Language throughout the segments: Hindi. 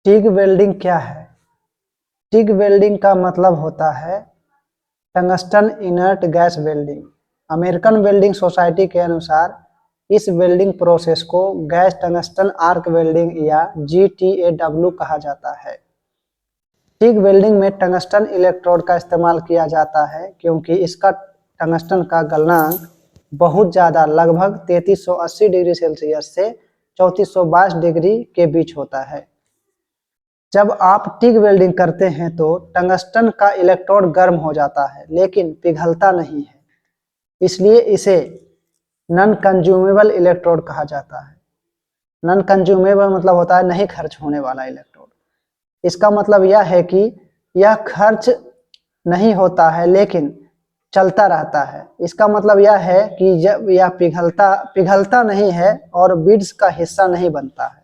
टिग वेल्डिंग क्या है? टिग वेल्डिंग का मतलब होता है tungsten inert gas welding. American welding society के अनुसार इस वेल्डिंग प्रोसेस को गैस टंगस्टन आर्क वेल्डिंग या GTAW कहा जाता है। टिग वेल्डिंग में टंगस्टन इलेक्ट्रोड का इस्तेमाल किया जाता है क्योंकि इसका टंगस्टन का गलनांक बहुत ज़्यादा लगभग 3380 डिग्री सेल्सियस से 3422 डिग्री के बीच होता है। जब आप टिग वेल्डिंग करते हैं तो टंगस्टन का इलेक्ट्रोड गर्म हो जाता है लेकिन पिघलता नहीं है, इसलिए इसे नॉन कंज्यूमेबल इलेक्ट्रोड कहा जाता है। नॉन कंज्यूमेबल मतलब होता है नहीं खर्च होने वाला इलेक्ट्रोड। इसका मतलब यह है कि यह खर्च नहीं होता है लेकिन चलता रहता है। इसका मतलब यह है कि जब यह पिघलता नहीं है और बीड्स का हिस्सा नहीं बनता है।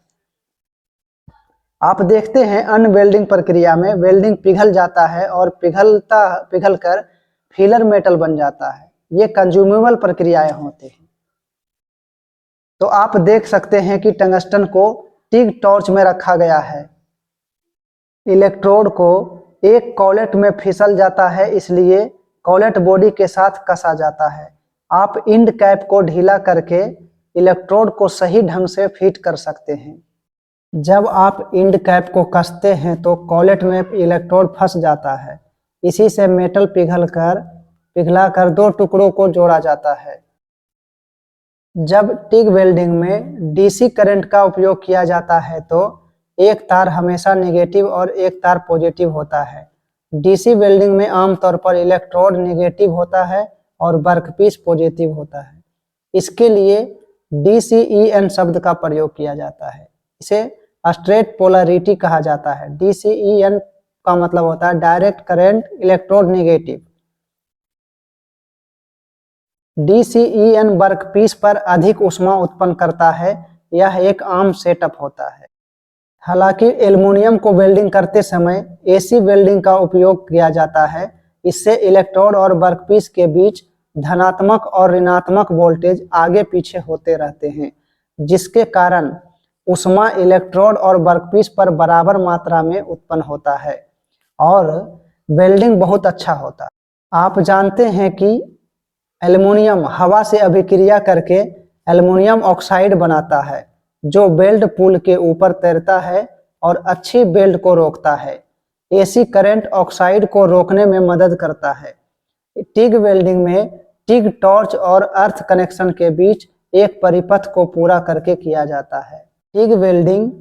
आप देखते हैं अन्य वेल्डिंग प्रक्रिया में वेल्डिंग पिघल जाता है और पिघलकर फिलर मेटल बन जाता है। ये कंज्यूमेबल प्रक्रियाएं होती हैं। तो आप देख सकते हैं कि टंगस्टन को टिग टॉर्च में रखा गया है। इलेक्ट्रोड को एक कॉलेट में फिसल जाता है, इसलिए कॉलेट बॉडी के साथ कसा जाता है। आप इंड कैप को ढीला करके इलेक्ट्रोड को सही ढंग से फिट कर सकते हैं। जब आप इंड कैप को कसते हैं तो कॉलेट में इलेक्ट्रोड फंस जाता है। इसी से मेटल पिघलाकर दो टुकड़ों को जोड़ा जाता है। जब टिग वेल्डिंग में डीसी करंट का उपयोग किया जाता है तो एक तार हमेशा नेगेटिव और एक तार पॉजिटिव होता है। डीसी वेल्डिंग में आमतौर पर इलेक्ट्रोड नेगेटिव होता है और वर्कपीस पॉजिटिव होता है। इसके लिए DCEN शब्द का प्रयोग किया जाता है। इसे स्ट्रेट पोलरिटी कहा जाता है। DCEN का मतलब होता है direct current electrode negative. DCEN workpiece पर अधिक ऊष्मा उत्पन्न करता है। यह एक आम सेटअप होता है। हालांकि एल्युमिनियम को वेल्डिंग करते समय AC वेल्डिंग का उपयोग किया जाता है। इससे इलेक्ट्रोड और वर्कपीस के बीच धनात्मक और ऋणात्मक वोल्टेज आगे पीछे होते रहते हैं, जिसके कारण ऊष्मा इलेक्ट्रोड और वर्कपीस पर बराबर मात्रा में उत्पन्न होता है और वेल्डिंग बहुत अच्छा होता है। आप जानते हैं कि एल्युमिनियम हवा से अभिक्रिया करके एल्युमिनियम ऑक्साइड बनाता है, जो वेल्ड पुल के ऊपर तैरता है और अच्छी वेल्ड को रोकता है। AC करंट ऑक्साइड को रोकने में मदद करता है। टिग वेल्डिंग में टिग टॉर्च और अर्थ कनेक्शन के बीच एक परिपथ को पूरा करके किया जाता है। टिग वेल्डिंग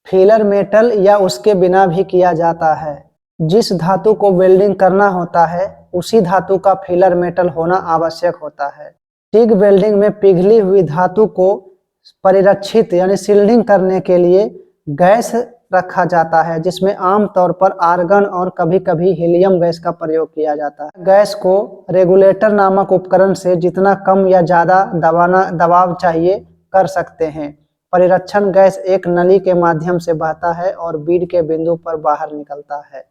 फिलर मेटल या उसके बिना भी किया जाता है। जिस धातु को वेल्डिंग करना होता है उसी धातु का फिलर मेटल होना आवश्यक होता है। टिग वेल्डिंग में पिघली हुई धातु को परिरक्षित यानी शील्डिंग करने के लिए गैस रखा जाता है, जिसमें आमतौर पर आर्गन और कभी-कभी हीलियम गैस का प्रयोग किया जाता है। गैस को रेगुलेटर नामक उपकरण से जितना कम या ज़्यादा दबाव चाहिए कर सकते हैं। परिरक्षण गैस एक नली के माध्यम से बहता है और बीड के बिंदु पर बाहर निकलता है।